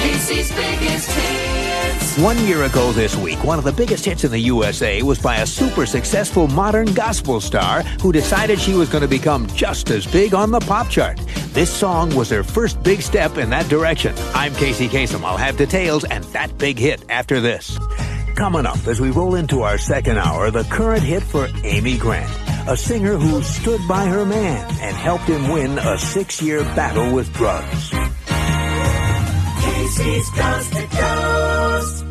Casey's biggest hits. 1 year ago this week, one of the biggest hits in the USA was by a super successful modern gospel star who decided she was going to become just as big on the pop chart. This song was her first big step in that direction. I'm Casey Kasem. I'll have details and that big hit after this. Coming up as we roll into our second hour, the current hit for Amy Grant, a singer who stood by her man and helped him win a 6-year battle with drugs. Casey's Coast to Coast.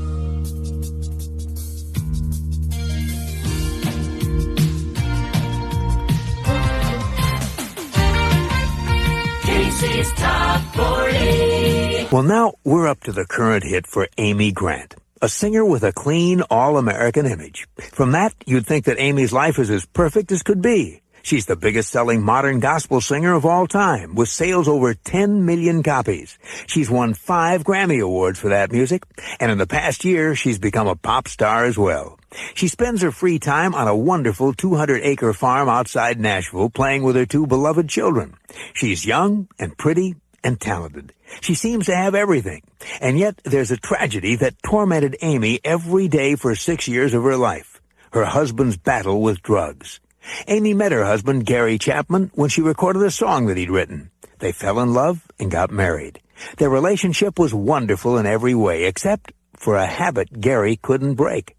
Casey's Top 40. Well, now we're up to the current hit for Amy Grant, a singer with a clean, all-American image. From that, you'd think that Amy's life is as perfect as could be. She's the biggest-selling modern gospel singer of all time, with sales over 10 million copies. She's won 5 Grammy Awards for that music, and in the past year, she's become a pop star as well. She spends her free time on a wonderful 200-acre farm outside Nashville, playing with her 2 beloved children. She's young and pretty and talented. She seems to have everything. And yet, there's a tragedy that tormented Amy every day for 6 years of her life: her husband's battle with drugs. Amy met her husband, Gary Chapman, when she recorded a song that he'd written. They fell in love and got married. Their relationship was wonderful in every way, except for a habit Gary couldn't break.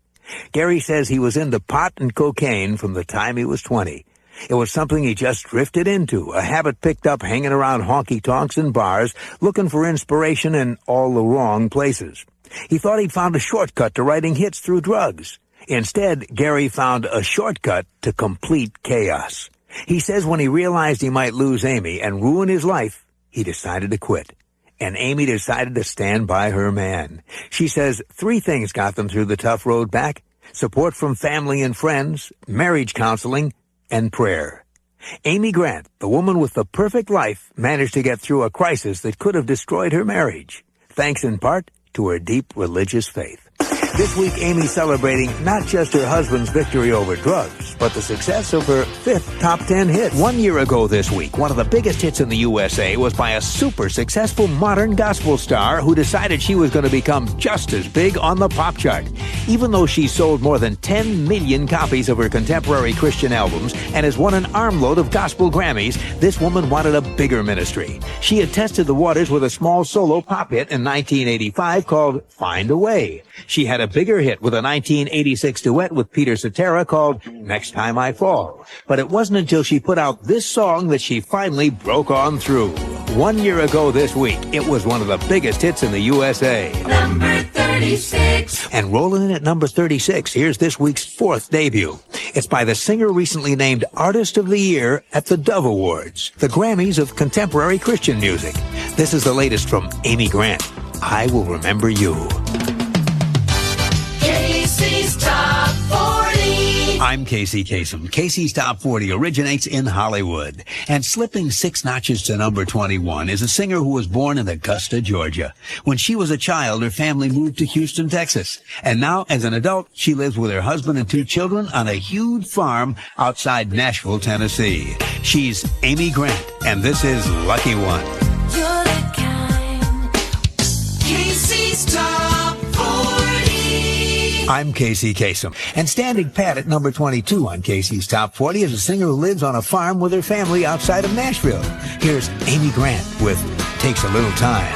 Gary says he was into pot and cocaine from the time he was 20. It was something he just drifted into, a habit picked up hanging around honky-tonks and bars, looking for inspiration in all the wrong places. He thought he'd found a shortcut to writing hits through drugs. Instead, Gary found a shortcut to complete chaos. He says when he realized he might lose Amy and ruin his life, he decided to quit. And Amy decided to stand by her man. She says 3 things got them through the tough road back: support from family and friends, marriage counseling, and prayer. Amy Grant, the woman with the perfect life, managed to get through a crisis that could have destroyed her marriage, thanks in part to her deep religious faith. This week, Amy's celebrating not just her husband's victory over drugs, but the success of her 5th top 10 hit. 1 year ago this week, one of the biggest hits in the USA was by a super successful modern gospel star who decided she was going to become just as big on the pop chart. Even though she sold more than 10 million copies of her contemporary Christian albums and has won an armload of gospel Grammys, this woman wanted a bigger ministry. She had tested the waters with a small solo pop hit in 1985 called Find a Way. She had a bigger hit with a 1986 duet with Peter Cetera called Next Time I Fall. But it wasn't until she put out this song that she finally broke on through. 1 year ago this week, it was one of the biggest hits in the USA. Number 36. And rolling in at number 36, here's this week's 4th debut. It's by the singer recently named Artist of the Year at the Dove Awards, the Grammys of contemporary Christian music. This is the latest from Amy Grant, I Will Remember You. Casey's Top 40. I'm Casey Kasem. Casey's Top 40 originates in Hollywood. And slipping 6 notches to number 21 is a singer who was born in Augusta, Georgia. When she was a child, her family moved to Houston, Texas. And now, as an adult, she lives with her husband and 2 children on a huge farm outside Nashville, Tennessee. She's Amy Grant, and this is Lucky One. You're the kind. Casey's Top 40. I'm Casey Kasem. And standing pat at number 22 on Casey's Top 40 is a singer who lives on a farm with her family outside of Nashville. Here's Amy Grant with Takes a Little Time.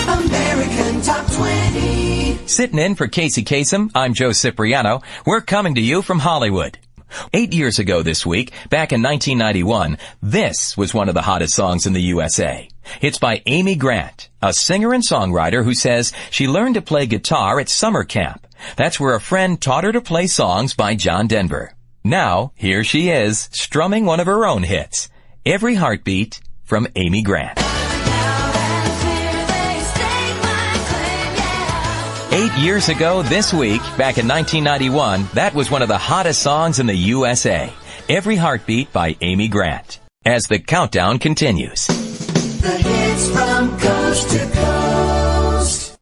American Top 20. Sitting in for Casey Kasem, I'm Joe Cipriano. We're coming to you from Hollywood. 8 years ago this week, back in 1991, this was one of the hottest songs in the USA. It's by Amy Grant, a singer and songwriter who says she learned to play guitar at summer camp. That's where a friend taught her to play songs by John Denver. Now, here she is, strumming one of her own hits, Every Heartbeat from Amy Grant. 8 years ago this week, back in 1991, that was one of the hottest songs in the USA. Every Heartbeat by Amy Grant. As the countdown continues. The hits from coast to coast.